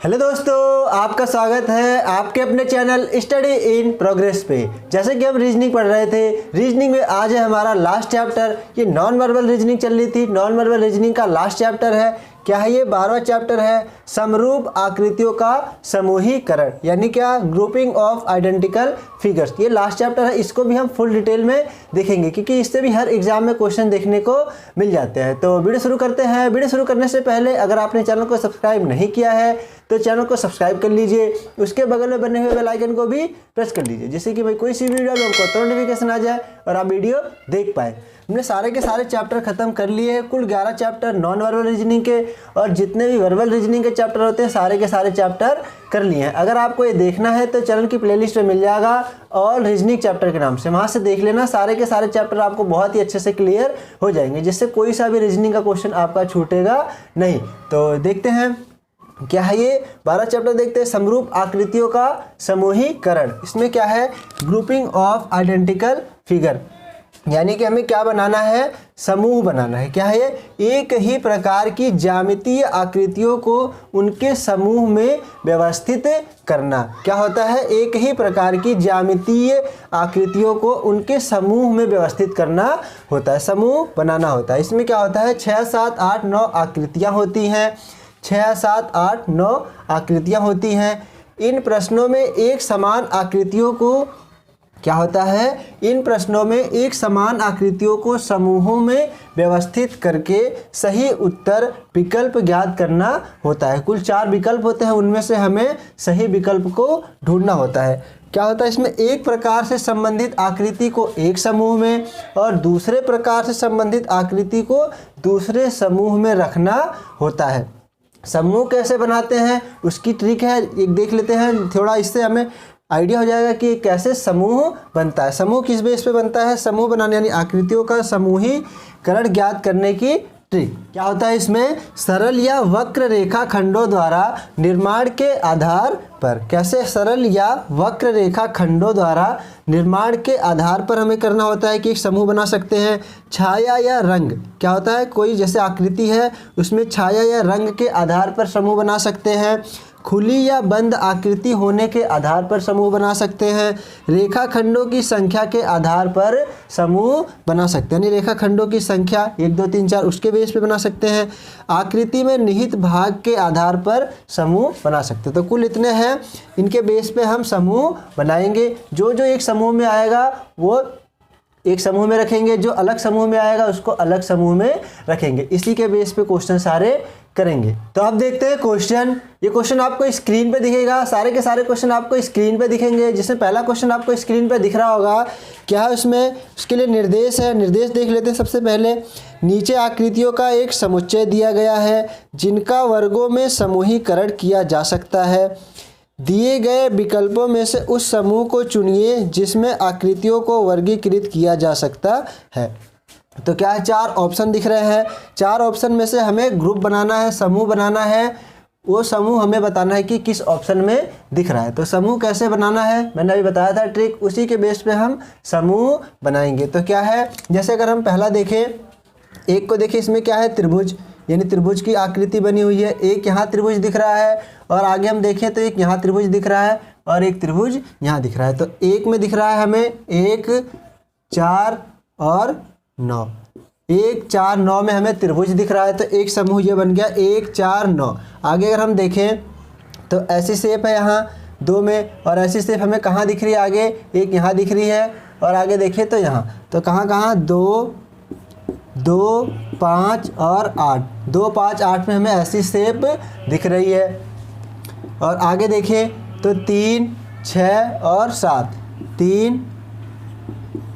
Hello दोस्तों, आपका स्वागत है आपके अपने चैनल स्टडी इन प्रोग्रेस पे। जैसे कि हम रीजनिंग पढ़ रहे थे, रीजनिंग में आज है हमारा लास्ट चैप्टर। ये नॉन वर्बल रीजनिंग चल रही थी, नॉन वर्बल रीजनिंग का लास्ट चैप्टर है। क्या है ये? 12वां चैप्टर है, समरूप आकृतियों का समूहीकरण, यानी क्या? Grouping of identical figures. ये लास्ट चैप्टर है, इसको भी हम फुल डिटेल में देखेंगे क्योंकि इससे भी हर एग्जाम में क्वेश्चन देखने को मिल जाते हैं। तो वीडियो शुरू करते हैं। वीडियो शुरू करने से पहले अगर आपने चैनल को सब्सक्राइब नहीं किया है तो चैनल को सब्सक्राइब कर लीजिए, उसके बगल में बने हुए बेल आइकन को भी प्रेस कर लीजिए, जिससे कि भाई कोई सी वीडियो आपको तो नोटिफिकेशन आ जाए और आप वीडियो देख पाए। हमने सारे के सारे चैप्टर खत्म कर लिए हैं, कुल 11 चैप्टर नॉन वर्बल रीजनिंग के, और जितने भी वर्बल रीजनिंग के चैप्टर होते हैं सारे के सारे चैप्टर कर लिए हैं। अगर आपको ये देखना है तो चैनल की प्लेलिस्ट में मिल जाएगा ऑल रीजनिंग चैप्टर के नाम से, वहाँ से देख लेना। सारे के सारे चैप्टर आपको बहुत ही अच्छे से क्लियर हो जाएंगे, जिससे कोई सा भी रीजनिंग का क्वेश्चन आपका छूटेगा नहीं। तो देखते हैं क्या है ये 12 चैप्टर। देखते हैं समरूप आकृतियों का समूहीकरण। इसमें क्या है? ग्रुपिंग ऑफ आइडेंटिकल फिगर, यानी कि हमें क्या बनाना है? समूह बनाना है। क्या है ये? एक ही प्रकार की ज्यामितीय आकृतियों को उनके समूह में व्यवस्थित करना। क्या होता है? एक ही प्रकार की ज्यामितीय आकृतियों को उनके समूह में व्यवस्थित करना होता है, समूह बनाना होता है। इसमें क्या होता है? 6, 7, 8, 9 आकृतियाँ होती हैं। 6, 7, 8, 9 आकृतियाँ होती हैं। इन प्रश्नों में एक समान आकृतियों को क्या होता है? इन प्रश्नों में एक समान आकृतियों को समूहों में व्यवस्थित करके सही उत्तर विकल्प ज्ञात करना होता है। कुल 4 विकल्प होते हैं, उनमें से हमें सही विकल्प को ढूंढना होता है। क्या होता है इसमें? एक प्रकार से संबंधित आकृति को एक समूह में और दूसरे प्रकार से संबंधित आकृति को दूसरे समूह में रखना होता है। समूह कैसे बनाते हैं उसकी ट्रिक है, एक देख लेते हैं थोड़ा, इससे हमें आइडिया हो जाएगा कि कैसे समूह बनता है। समूह किस बेस पे बनता है? समूह बनाने यानी आकृतियों का समूहीकरण ज्ञात करने की ट्रिक। क्या होता है इसमें? सरल या वक्र रेखा खंडों द्वारा निर्माण के आधार पर। कैसे? सरल या वक्र रेखा खंडों द्वारा निर्माण के आधार पर हमें करना होता है कि एक समूह बना सकते हैं। छाया या रंग, क्या होता है? कोई जैसे आकृति है उसमें छाया या रंग के आधार पर समूह बना सकते हैं। खुली या बंद आकृति होने के आधार पर समूह बना सकते हैं। रेखा खंडों की संख्या के आधार पर समूह बना सकते हैं, यानी रेखा खंडों की संख्या 1, 2, 3, 4 उसके बेस पे बना सकते हैं। आकृति में निहित भाग के आधार पर समूह बना सकते हैं। तो कुल इतने हैं, इनके बेस पे हम समूह बनाएंगे। जो जो एक समूह में आएगा वो एक समूह में रखेंगे, जो अलग समूह में आएगा उसको अलग समूह में रखेंगे। इसी के बेस पे क्वेश्चन सारे करेंगे। तो अब देखते हैं क्वेश्चन। ये क्वेश्चन आपको स्क्रीन पे दिखेगा, सारे के सारे क्वेश्चन आपको स्क्रीन पे दिखेंगे। जिसमें पहला क्वेश्चन आपको स्क्रीन पे दिख रहा होगा, क्या है उसमें? उसके लिए निर्देश है, निर्देश देख लेते हैं। सबसे पहले नीचे आकृतियों का एक समुच्चय दिया गया है जिनका वर्गों में समूहीकरण किया जा सकता है। दिए गए विकल्पों में से उस समूह को चुनिए जिसमें आकृतियों को वर्गीकृत किया जा सकता है। तो क्या है? 4 ऑप्शन दिख रहे हैं। 4 ऑप्शन में से हमें ग्रुप बनाना है, समूह बनाना है। वो समूह हमें बताना है कि किस ऑप्शन में दिख रहा है। तो समूह कैसे बनाना है मैंने अभी बताया था ट्रिक, उसी के बेस पे हम समूह बनाएंगे। तो क्या है? जैसे अगर हम पहला देखें, एक को देखिए, इसमें क्या है? त्रिभुज, यानी त्रिभुज की आकृति बनी हुई है। एक यहाँ त्रिभुज दिख रहा है और आगे हम देखें तो एक यहाँ त्रिभुज दिख रहा है और एक त्रिभुज यहाँ दिख रहा है। तो एक में दिख रहा है हमें 1, 4 और 9। 1, 4, 9 में हमें त्रिभुज दिख रहा है, तो एक समूह ये बन गया 1, 4, 9। आगे अगर हम देखें तो ऐसी शेप है यहाँ 2 में, और ऐसी शेप हमें कहाँ दिख रही है? आगे एक यहाँ दिख रही है और आगे देखें तो यहाँ। तो कहाँ कहाँ? 2, 2, 5 और 8। 2, 5, 8 में हमें ऐसी शेप दिख रही है। और आगे देखें तो 3, 6 और 7। 3,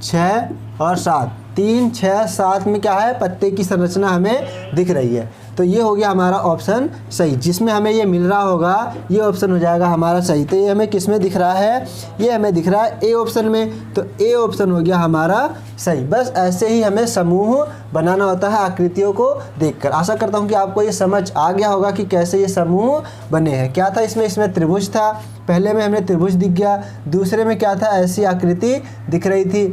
6 और 7। 3, 6, 7 में क्या है? पत्ते की संरचना हमें दिख रही है। तो ये हो गया हमारा ऑप्शन सही, जिसमें हमें ये मिल रहा होगा ये ऑप्शन हो जाएगा हमारा सही। तो ये हमें किस में दिख रहा है? ये हमें दिख रहा है ए ऑप्शन में, तो ए ऑप्शन हो गया हमारा सही। बस ऐसे ही हमें समूह बनाना होता है आकृतियों को देखकर। आशा करता हूँ कि आपको ये समझ आ गया होगा कि कैसे ये समूह बने हैं। क्या था इसमें त्रिभुज था, पहले में हमें त्रिभुज दिख गया। दूसरे में क्या था? ऐसी आकृति दिख रही थी,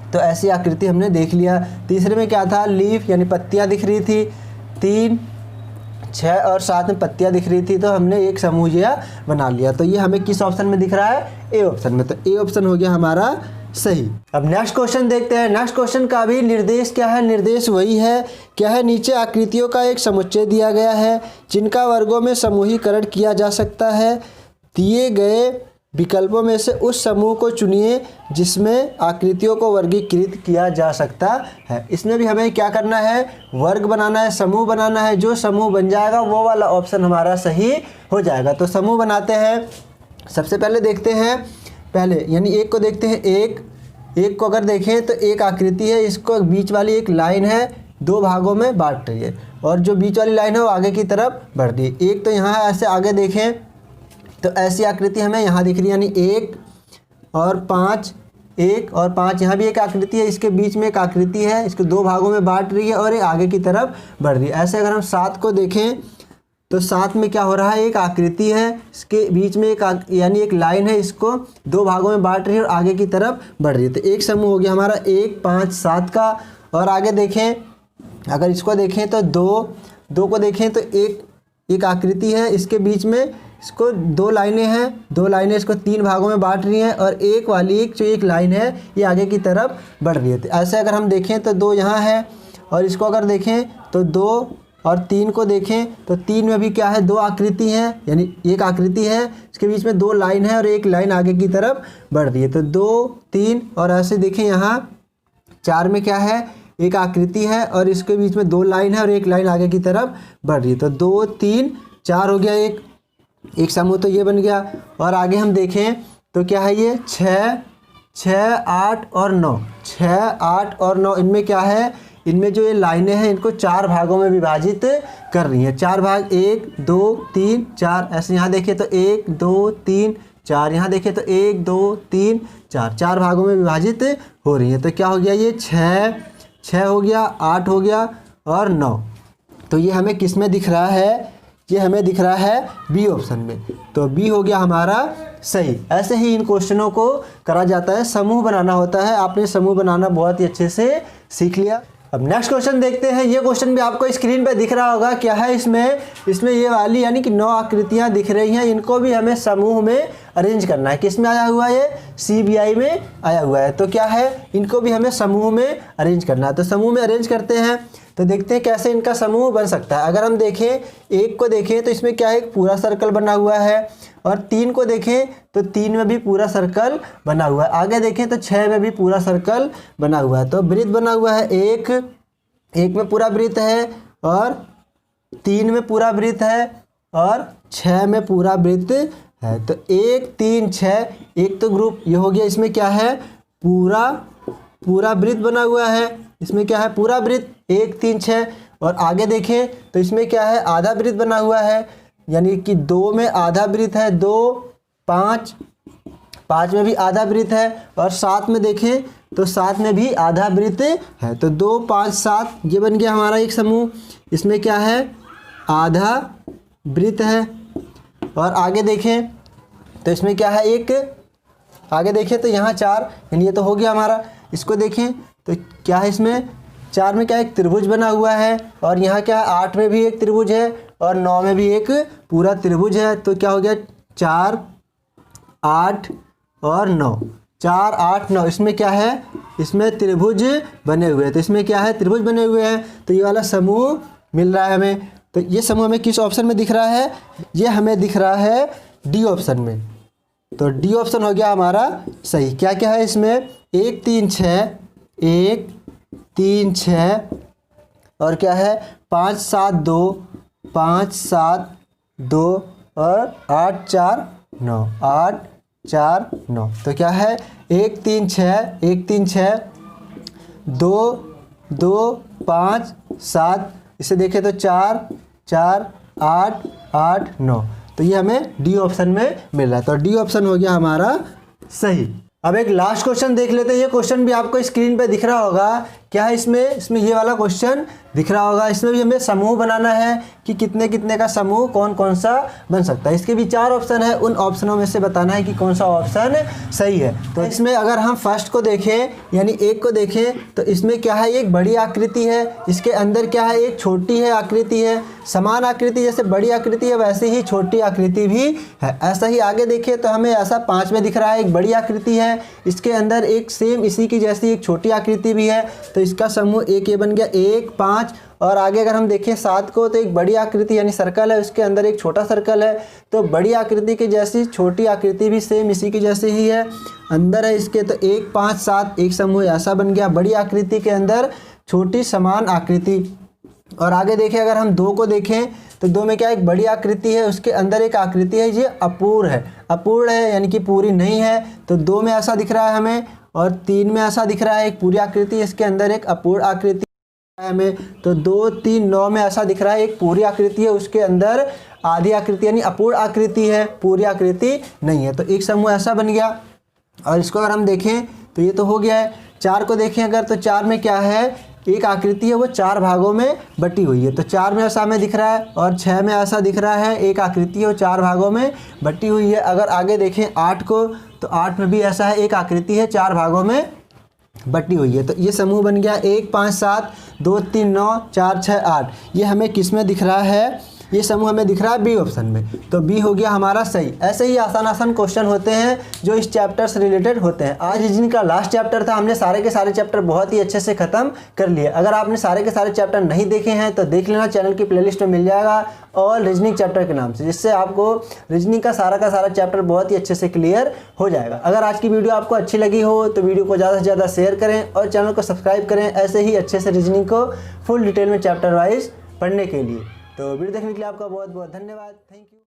तो ऐसी आकृति हमने देख लिया। तीसरे में क्या था? लीफ यानी पत्तियाँ दिख रही थी। 3, 6 और 7 में पत्तियां दिख रही थी, तो हमने एक समूह यह बना लिया। तो ये हमें किस ऑप्शन में दिख रहा है? ए ऑप्शन में। तो ए ऑप्शन हो गया हमारा सही। अब नेक्स्ट क्वेश्चन देखते हैं। नेक्स्ट क्वेश्चन का भी निर्देश क्या है? निर्देश वही है, क्या है? नीचे आकृतियों का एक समुच्चय दिया गया है जिनका वर्गों में समूहीकरण किया जा सकता है। दिए गए विकल्पों में से उस समूह को चुनिए जिसमें आकृतियों को वर्गीकृत किया जा सकता है। इसमें भी हमें क्या करना है? वर्ग बनाना है, समूह बनाना है। जो समूह बन जाएगा वो वाला ऑप्शन हमारा सही हो जाएगा। तो समूह बनाते हैं। सबसे पहले देखते हैं, पहले यानी एक को देखते हैं। एक को अगर देखें तो एक आकृति है, इसको बीच वाली एक लाइन है, 2 भागों में बांट रही है और जो बीच वाली लाइन है वो आगे की तरफ बढ़ रही है। एक तो यहाँ ऐसे आगे देखें तो ऐसी आकृति हमें यहाँ दिख रही है, यानी 1 और 5, 1 और 5, यहाँ भी एक आकृति है, इसके बीच में एक आकृति है, इसको 2 भागों में बांट रही है और ये आगे की तरफ बढ़ रही है। ऐसे अगर हम 7 को देखें तो 7 में क्या हो रहा है? एक आकृति है, इसके बीच में यानी एक लाइन है, इसको 2 भागों में बांट रही है और आगे की तरफ बढ़ रही है। तो एक समूह हो गया हमारा 1, 5, 7 का। और आगे देखें, अगर इसको देखें तो 2 को देखें तो एक आकृति है, इसके बीच में इसको 2 लाइनें हैं, 2 लाइनें इसको 3 भागों में बांट रही हैं और एक वाली जो एक लाइन है ये आगे की तरफ बढ़ रही है। तो ऐसे अगर हम देखें तो 2 यहाँ है और इसको अगर देखें तो 2 और 3 को देखें तो 3 में भी क्या है? 2 आकृति हैं, यानी एक आकृति है, इसके बीच में 2 लाइन है और एक लाइन आगे की तरफ बढ़ रही है। तो 2, 3 और ऐसे देखें यहाँ 4 में क्या है? एक आकृति है और इसके बीच में 2 लाइन है और एक लाइन आगे की तरफ बढ़ रही है। तो 2, 3, 4 हो गया एक समूह, तो ये बन गया। और आगे हम देखें तो क्या है? ये 6, 8 और 9, 6, 8 और 9, इनमें क्या है? इनमें जो ये लाइनें हैं इनको 4 भागों में विभाजित कर रही हैं। 4 भाग, 1, 2, 3, 4। ऐसे यहाँ देखें तो 1, 2, 3, 4, यहाँ देखें तो 1, 2, 3, 4, 4 भागों में विभाजित हो रही है। तो क्या हो गया? ये 6 हो गया, 8 हो गया और 9। तो ये हमें किस में दिख रहा है? ये हमें दिख रहा है बी ऑप्शन में। तो बी हो गया हमारा सही। ऐसे ही इन क्वेश्चनों को करा जाता है, समूह बनाना होता है। आपने समूह बनाना बहुत ही अच्छे से सीख लिया। अब नेक्स्ट क्वेश्चन देखते हैं। ये क्वेश्चन भी आपको स्क्रीन पे दिख रहा होगा। क्या है इसमें ये वाली यानी कि 9 आकृतियां दिख रही हैं, इनको भी हमें समूह में अरेंज करना है। किस में आया हुआ है? ये CBI में आया हुआ है। तो क्या है? इनको भी हमें समूह में अरेंज करना है। तो समूह में अरेंज करते हैं तो देखते हैं कैसे इनका समूह बन सकता है। अगर हम देखें, 1 को देखें तो इसमें क्या है? एक पूरा सर्कल बना हुआ है और 3 को देखें तो 3 में भी पूरा सर्कल बना हुआ है। आगे देखें तो 6 में भी पूरा सर्कल बना हुआ है। तो वृत्त बना हुआ है, एक में पूरा वृत्त है और 3 में पूरा वृत्त है और 6 में पूरा वृत्त है। तो 1, 3, 6 एक तो ग्रुप ये हो गया। इसमें क्या है? पूरा वृत्त बना हुआ है। इसमें क्या है? पूरा वृत्त 1, 3, 6। और आगे देखें तो इसमें क्या है? आधा वृत्त बना हुआ है, यानी कि 2 में आधा वृत्त है, 2, 5 में भी आधा वृत्त है और 7 में देखें तो 7 में भी आधा वृत्त है। तो 2, 5, 7 ये बन गया हमारा एक समूह। इसमें क्या है? आधा वृत्त है। और आगे देखें तो इसमें क्या है? आगे देखें तो यहाँ 4, यानी ये तो हो गया हमारा। इसको देखें तो क्या है? इसमें 4 में क्या? एक त्रिभुज बना हुआ है और यहाँ क्या है? 8 में भी एक त्रिभुज है और 9 में भी एक पूरा त्रिभुज है। तो क्या हो गया? 4, 8 और 9, 4, 8, 9। इसमें क्या है? इसमें त्रिभुज बने हुए हैं। तो इसमें क्या है? त्रिभुज बने हुए हैं। तो ये वाला समूह मिल रहा है हमें। तो ये समूह हमें किस ऑप्शन में दिख रहा है? ये हमें दिख रहा है डी ऑप्शन में। तो डी ऑप्शन हो गया हमारा सही। क्या क्या है इसमें? 1, 3, 6, 1, 3, 6 और क्या है? 5, 7, 2, 5, 7, 2 और 8, 4, 9, 8, 4, 9। तो क्या है? 1, 3, 6, 1, 3, 6, 2, 2, 5, 7। इसे देखें तो 4, 4, 8, 8, 9। तो ये हमें डी ऑप्शन में मिल रहा है। तो डी ऑप्शन हो गया हमारा सही। अब एक लास्ट क्वेश्चन देख लेते हैं। ये क्वेश्चन भी आपको स्क्रीन पे दिख रहा होगा। क्या है इसमें ये वाला क्वेश्चन दिख रहा होगा। इसमें भी हमें समूह बनाना है कि कितने कितने का समूह कौन कौन सा बन सकता है। इसके भी 4 ऑप्शन है, उन ऑप्शनों में से बताना है कि कौन सा ऑप्शन सही है। तो इसमें अगर हम फर्स्ट को देखें यानी 1 को देखें तो इसमें क्या है, एक बड़ी आकृति है, इसके अंदर क्या है, एक छोटी है आकृति है। समान आकृति जैसे बड़ी आकृति है वैसे ही छोटी आकृति भी है। ऐसा ही आगे देखें तो हमें ऐसा 5 में दिख रहा है, एक बड़ी आकृति है, इसके अंदर एक सेम इसी की जैसी एक छोटी आकृति भी है। तो इसका समूह एक ये बन गया 1 5। और आगे अगर हम देखें 7 को तो एक बड़ी आकृति यानी सर्कल है, उसके अंदर एक छोटा सर्कल है। तो बड़ी आकृति की जैसी छोटी आकृति भी सेम इसी की जैसी ही है, अंदर है इसके। तो 1 5 7 एक समूह ऐसा बन गया, बड़ी आकृति के अंदर छोटी समान आकृति। और आगे देखें अगर हम 2 को देखें तो 2 में क्या, एक बड़ी आकृति है, उसके अंदर एक आकृति है, ये अपूर्ण है, अपूर्ण है यानी कि पूरी नहीं है। तो 2 में ऐसा दिख रहा है हमें, और 3 में ऐसा दिख रहा है, एक पूरी आकृति, इसके अंदर एक अपूर्ण आकृति है हमें। तो 2 3 9 में ऐसा दिख रहा है, एक पूरी आकृति है, उसके अंदर आधी आकृति यानी अपूर्ण आकृति है, पूरी आकृति नहीं है। तो एक समूह ऐसा बन गया। और इसको अगर हम देखें तो ये तो हो गया है। 4 को देखें अगर तो 4 में क्या है, एक आकृति है वो 4 भागों में बटी हुई है। तो 4 में ऐसा हमें दिख रहा है, और 6 में ऐसा दिख रहा है, एक आकृति है वो 4 भागों में बटी हुई है। अगर आगे देखें 8 को तो 8 में भी ऐसा है, एक आकृति है 4 भागों में बटी हुई है। तो ये समूह बन गया 1 5 7 2 3 9 4 6 8। ये हमें किस में दिख रहा है, ये समूह हमें दिख रहा है बी ऑप्शन में। तो बी हो गया हमारा सही। ऐसे ही आसान आसान क्वेश्चन होते हैं जो इस चैप्टर से रिलेटेड होते हैं। आज रीजनिंग का लास्ट चैप्टर था, हमने सारे के सारे चैप्टर बहुत ही अच्छे से खत्म कर लिए। अगर आपने सारे के सारे चैप्टर नहीं देखे हैं तो देख लेना, चैनल की प्लेलिस्ट में मिल जाएगा ऑल रीजनिंग चैप्टर के नाम से, जिससे आपको रीजनिंग का सारा चैप्टर बहुत ही अच्छे से क्लियर हो जाएगा। अगर आज की वीडियो आपको अच्छी लगी हो तो वीडियो को ज़्यादा से ज़्यादा शेयर करें और चैनल को सब्सक्राइब करें, ऐसे ही अच्छे से रीजनिंग को फुल डिटेल में चैप्टर वाइज पढ़ने के लिए। तो वीडियो देखने के लिए आपका बहुत बहुत धन्यवाद। Thank you.